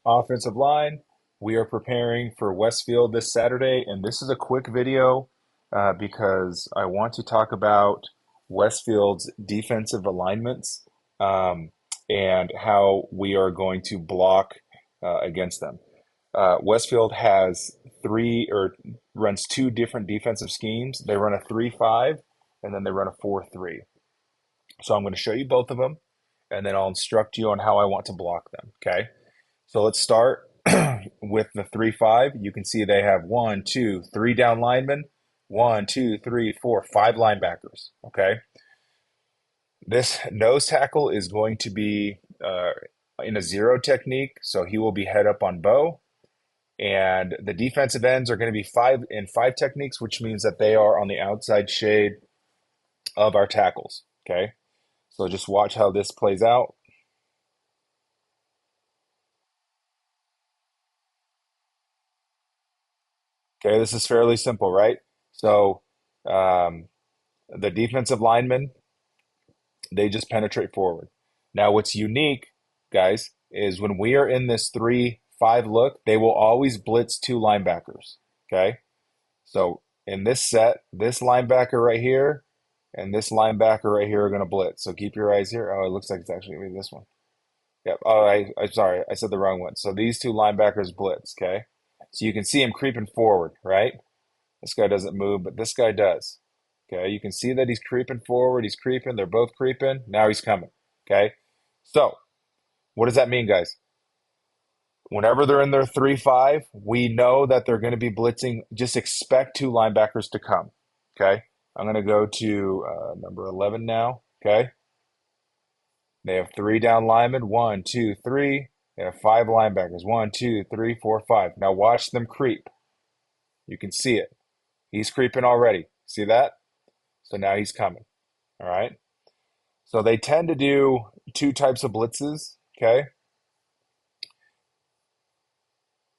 offensive line. We are preparing for Westfield this Saturday, and this is a quick video because I want to talk about Westfield's defensive alignments um, and how we are going to block against them. Westfield has three or runs two different defensive schemes. They run a 3-5 and then they run a 4-3. So I'm going to show you both of them and then I'll instruct you on how I want to block them. Okay. So let's start with the 3-5. You can see they have one, two, three down linemen, one, two, three, four, five linebackers. Okay. This nose tackle is going to be in a zero technique. So he will be head up on bow. And the defensive ends are going to be five techniques, which means that they are on the outside shade of our tackles. Okay. So just watch how this plays out. Okay. This is fairly simple, right? So um, the defensive linemen, they just penetrate forward. Now, what's unique, guys, is when we are in this 3-5 look, they will always blitz two linebackers. Okay. So in this set, this linebacker right here and this linebacker right here are going to blitz. So keep your eyes here. Oh, it looks like it's actually going to be this one. Yep. Oh, I'm sorry. I said the wrong one. So these two linebackers blitz. Okay. So you can see him creeping forward, right? This guy doesn't move, but this guy does. Okay. You can see that he's creeping forward. He's creeping. They're both creeping. Now he's coming. Okay. So what does that mean, guys? Whenever they're in their 3-5, we know that they're going to be blitzing. Just expect two linebackers to come. Okay. I'm going to go to number 11 now. Okay. They have three down linemen. One, two, three. They have five linebackers. One, two, three, four, five. Now watch them creep. You can see it. He's creeping already. See that? So now he's coming. All right. So they tend to do two types of blitzes. Okay.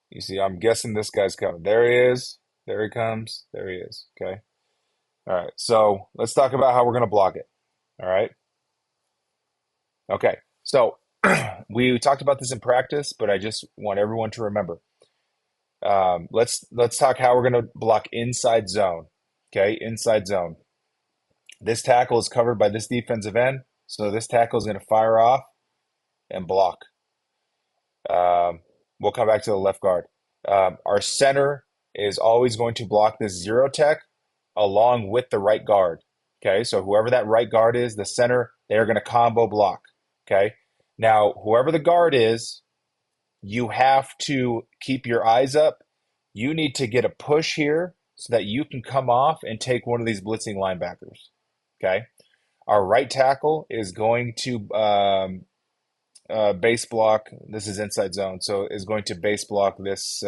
You see, I'm guessing this guy's coming. There he is. There he comes. There he is. Okay. All right. So let's talk about how we're going to block it. All right. Okay. So we talked about this in practice, but I just want everyone to remember. Let's talk how we're going to block inside zone. Okay, inside zone. This tackle is covered by this defensive end, so this tackle is going to fire off and block. Um, we'll come back to the left guard. Our center is always going to block this zero tech along with the right guard. Okay, so whoever that right guard is, the center, they're going to combo block. Okay, now whoever the guard is, you have to keep your eyes up. You need to get a push here so that you can come off and take one of these blitzing linebackers. Okay. Our right tackle is going to base block. This is inside zone, so is going to base block this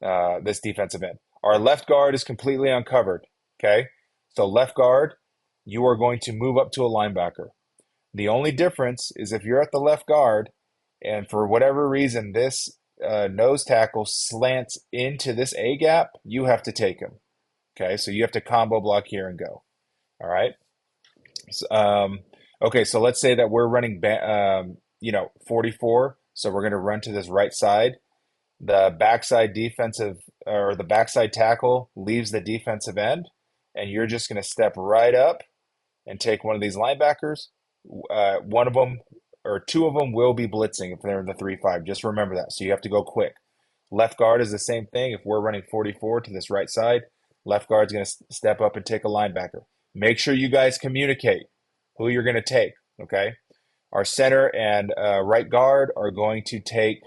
defensive end. Our left guard is completely uncovered. Okay. So left guard, you are going to move up to a linebacker. The only difference is if you're at the left guard and for whatever reason this nose tackle slants into this A gap, you have to take him. Okay, so you have to combo block here and go. All right. So, okay, so let's say that we're running, 44. So we're going to run to this right side. The backside defensive or the backside tackle leaves the defensive end, and you're just going to step right up and take one of these linebackers. One of them or two of them will be blitzing if they're in the 3-5. Just remember that. So you have to go quick. Left guard is the same thing. If we're running 44 to this right side, left guard's going to step up and take a linebacker. Make sure you guys communicate who you're going to take. Okay. Our center and right guard are going to take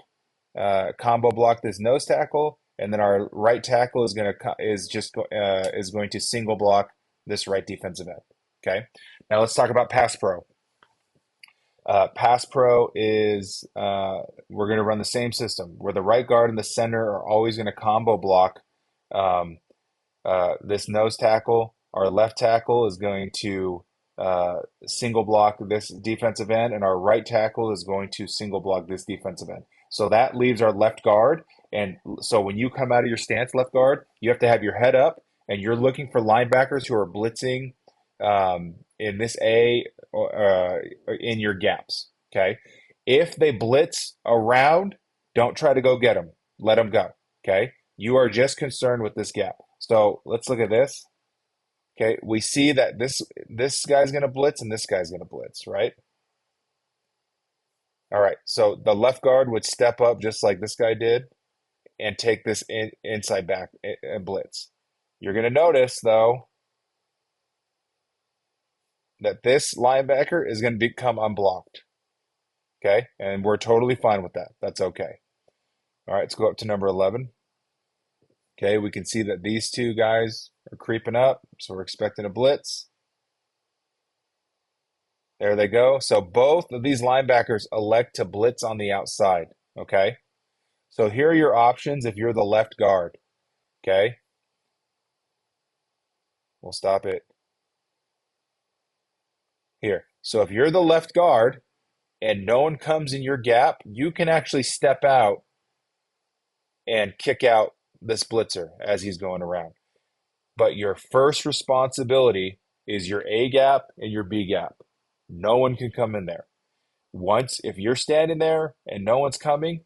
combo block this nose tackle, and then our right tackle is going to single block this right defensive end. Okay. Now let's talk about pass pro. Pass pro is we're going to run the same system where the right guard and the center are always going to combo block um, this nose tackle. Our left tackle is going to single block this defensive end, and our right tackle is going to single block this defensive end. So that leaves our left guard. And so when you come out of your stance, left guard, you have to have your head up, and you're looking for linebackers who are blitzing in this A in your gaps. Okay. If they blitz around, don't try to go get them. Let them go. Okay. You are just concerned with this gap. So let's look at this. Okay. We see that this guy's going to blitz and this guy's going to blitz, right? All right. So the left guard would step up just like this guy did and take this inside back and blitz. You're going to notice though that this linebacker is going to become unblocked. Okay. And we're totally fine with that. That's okay. All right. Let's go up to number 11. Okay. We can see that these two guys are creeping up. So we're expecting a blitz. There they go. So both of these linebackers elect to blitz on the outside. Okay. So here are your options if you're the left guard. Okay. We'll stop it here. So if you're the left guard and no one comes in your gap, you can actually step out and kick out this blitzer as he's going around. But your first responsibility is your A gap and your B gap. No one can come in there. Once, if you're standing there and no one's coming,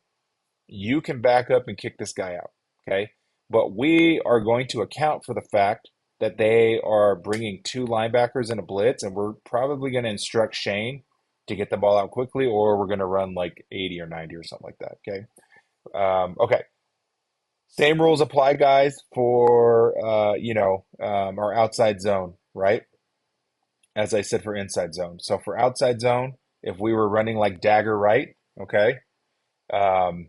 you can back up and kick this guy out. Okay. But we are going to account for the fact that they are bringing two linebackers in a blitz, and we're probably going to instruct Shane to get the ball out quickly, or we're going to run like 80 or 90 or something like that. Okay. Okay. Same rules apply, guys, for our outside zone, right? As I said for inside zone. So for outside zone, if we were running like dagger right, okay, um,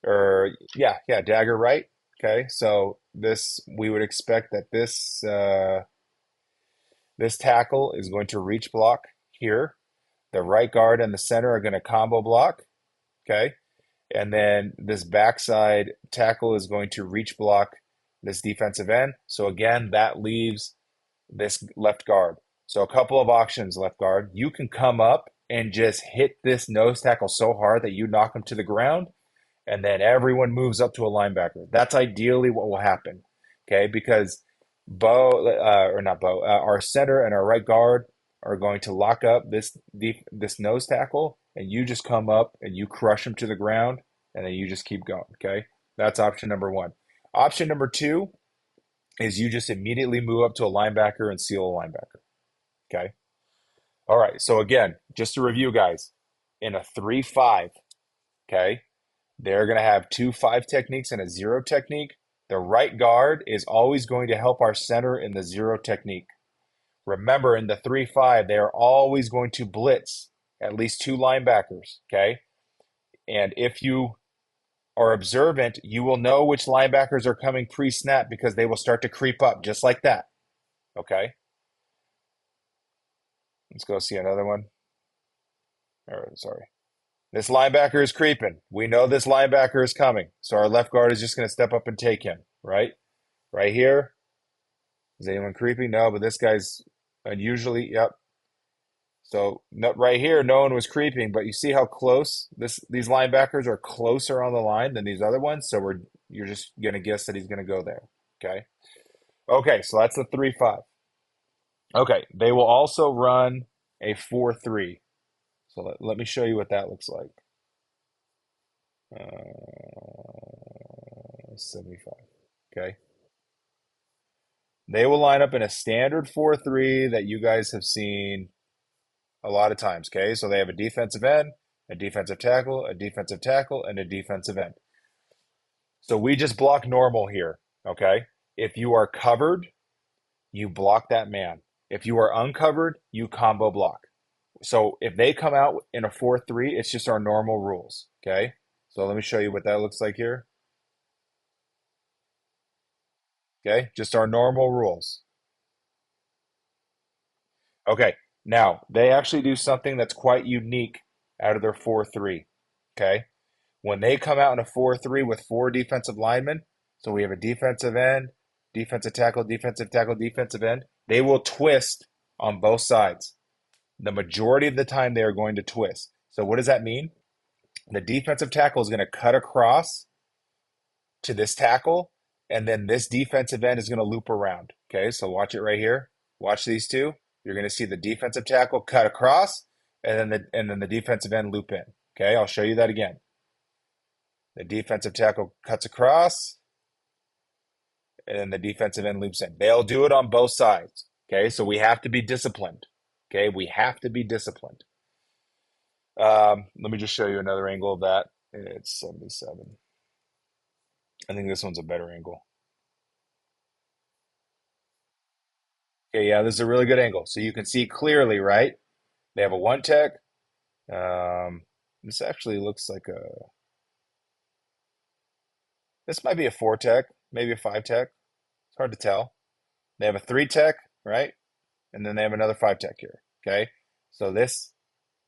or yeah, dagger right, okay. So this we would expect that this tackle is going to reach block here. The right guard and the center are going to combo block, okay, and then this backside tackle is going to reach block this defensive end. So again, that leaves this left guard. So a couple of options, left guard. You can come up and just hit this nose tackle so hard that you knock him to the ground, and then everyone moves up to a linebacker. That's ideally what will happen, okay? Because our center and our right guard are going to lock up this nose tackle, and you just come up and you crush him to the ground, and then you just keep going, okay? That's option number one. Option number two is you just immediately move up to a linebacker and seal a linebacker, okay? All right, so again, just to review, guys, in a 3-5, okay, they're going to have 2-5 techniques and a 0 technique. The right guard is always going to help our center in the 0 technique. Remember, in the 3-5, they are always going to blitz at least two linebackers, okay? And if you are observant, you will know which linebackers are coming pre-snap because they will start to creep up just like that, okay? Let's go see another one. Sorry. This linebacker is creeping. We know this linebacker is coming. So our left guard is just going to step up and take him, right? Right here. Is anyone creeping? No, but this guy's unusually, yep. So right here, no one was creeping, but you see how close these linebackers are closer on the line than these other ones. So you're just going to guess that he's going to go there. Okay. Okay. So that's the 3-5. Okay. They will also run a 4-3. So let me show you what that looks like. 75. Okay. They will line up in a standard 4-3 that you guys have seen a lot of times. Okay. So they have a defensive end, a defensive tackle, a defensive tackle, and a defensive end. So we just block normal here. Okay. If you are covered, you block that man. If you are uncovered, you combo block. So if they come out in a 4-3, it's just our normal rules. Okay. So let me show you what that looks like here. Okay. Just our normal rules. Okay. Now, they actually do something that's quite unique out of their 4-3. Okay. When they come out in a 4-3 with four defensive linemen, so we have a defensive end, defensive tackle, defensive tackle, defensive end, they will twist on both sides. The majority of the time, they are going to twist. So what does that mean? The defensive tackle is going to cut across to this tackle, and then this defensive end is going to loop around. Okay, so watch it right here. Watch these two. You're going to see the defensive tackle cut across, and then the defensive end loop in. Okay, I'll show you that again. The defensive tackle cuts across, and then the defensive end loops in. They'll do it on both sides. Okay, so we have to be disciplined. Okay, we have to be disciplined. Let me just show you another angle of that. It's 77. I think this one's a better angle. Okay, yeah, this is a really good angle. So you can see clearly, right? They have a one tech. This actually looks like this might be a four tech, maybe a five tech. It's hard to tell. They have a three tech, right? And then they have another five tech here. Okay. So this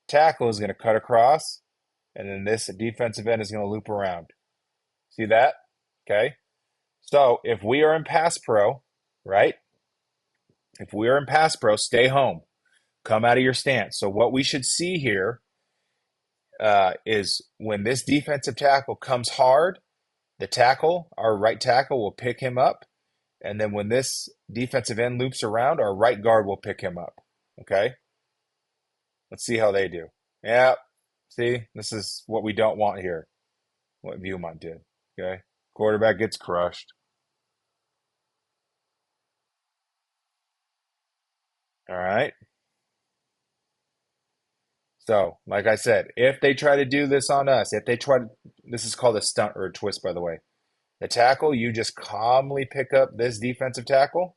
tackle is going to cut across, and then this defensive end is going to loop around. See that? Okay. So if we are in pass pro, right? If we are in pass pro, stay home. Come out of your stance. So what we should see here is when this defensive tackle comes hard, the tackle, our right tackle, will pick him up. And then when this defensive end loops around, our right guard will pick him up. Okay? Let's see how they do. Yeah. See, this is what we don't want here. What Viewmont did. Okay? Quarterback gets crushed. All right. So, like I said, if they try to do this on us, if they try to, this is called a stunt or a twist, by the way. The tackle, you just calmly pick up this defensive tackle.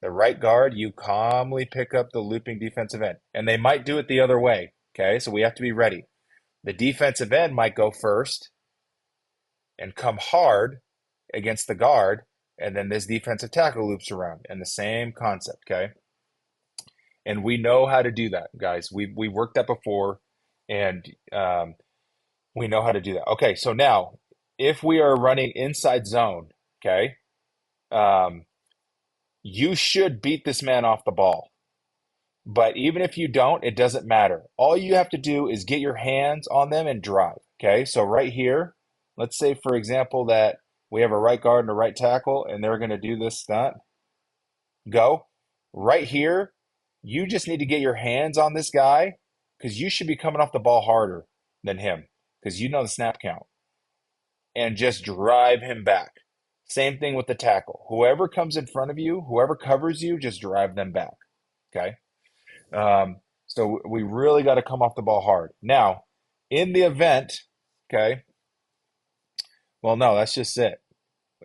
The right guard, you calmly pick up the looping defensive end. And they might do it the other way. Okay, so we have to be ready. The defensive end might go first and come hard against the guard, and then this defensive tackle loops around. And the same concept, okay? And we know how to do that, guys. We worked that before, and we know how to do that. Okay, so now if we are running inside zone, okay, um, you should beat this man off the ball. But even if you don't, it doesn't matter. All you have to do is get your hands on them and drive. Okay, so right here, let's say, for example, that we have a right guard and a right tackle, and they're going to do this stunt. Go. Right here, you just need to get your hands on this guy because you should be coming off the ball harder than him because you know the snap count and just drive him back. Same thing with the tackle. Whoever comes in front of you, whoever covers you, just drive them back. Okay. So we really got to come off the ball hard. Now, in the event, okay, well, no, that's just it.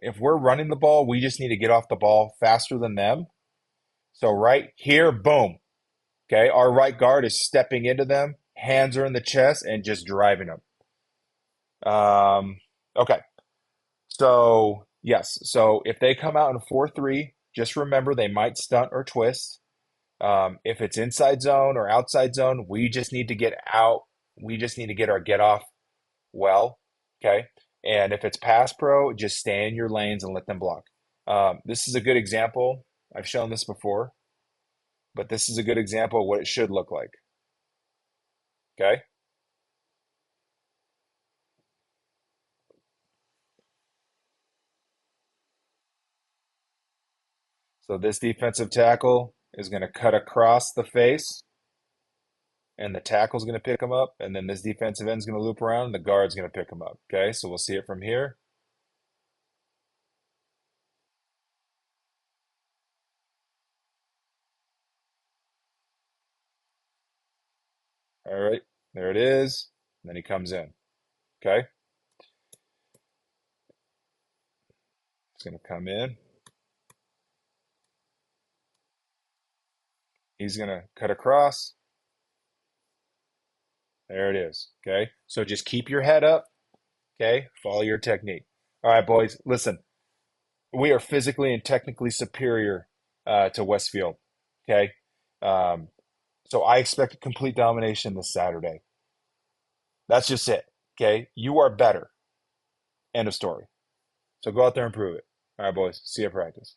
If we're running the ball, we just need to get off the ball faster than them. So right here, boom. Okay, our right guard is stepping into them, hands are in the chest, and just driving them. Okay, so yes, so if they come out in 4-3, just remember they might stunt or twist. If it's inside zone or outside zone, we just need to get out. We just need to get our get off well. Okay. And if it's pass pro, just stay in your lanes and let them block. This is a good example. I've shown this before, but this is a good example of what it should look like. Okay. So this defensive tackle is going to cut across the face, and the tackle's going to pick him up, and then this defensive end's going to loop around, and the guard's going to pick him up. Okay. So we'll see it from here. All right. There it is. And then he comes in. Okay. He's going to come in. He's going to cut across. There it is. Okay. So just keep your head up. Okay. Follow your technique. All right, boys. Listen, we are physically and technically superior to Westfield. Okay. Um, so I expect complete domination this Saturday. That's just it. Okay. You are better. End of story. So go out there and prove it. All right, boys. See you at practice.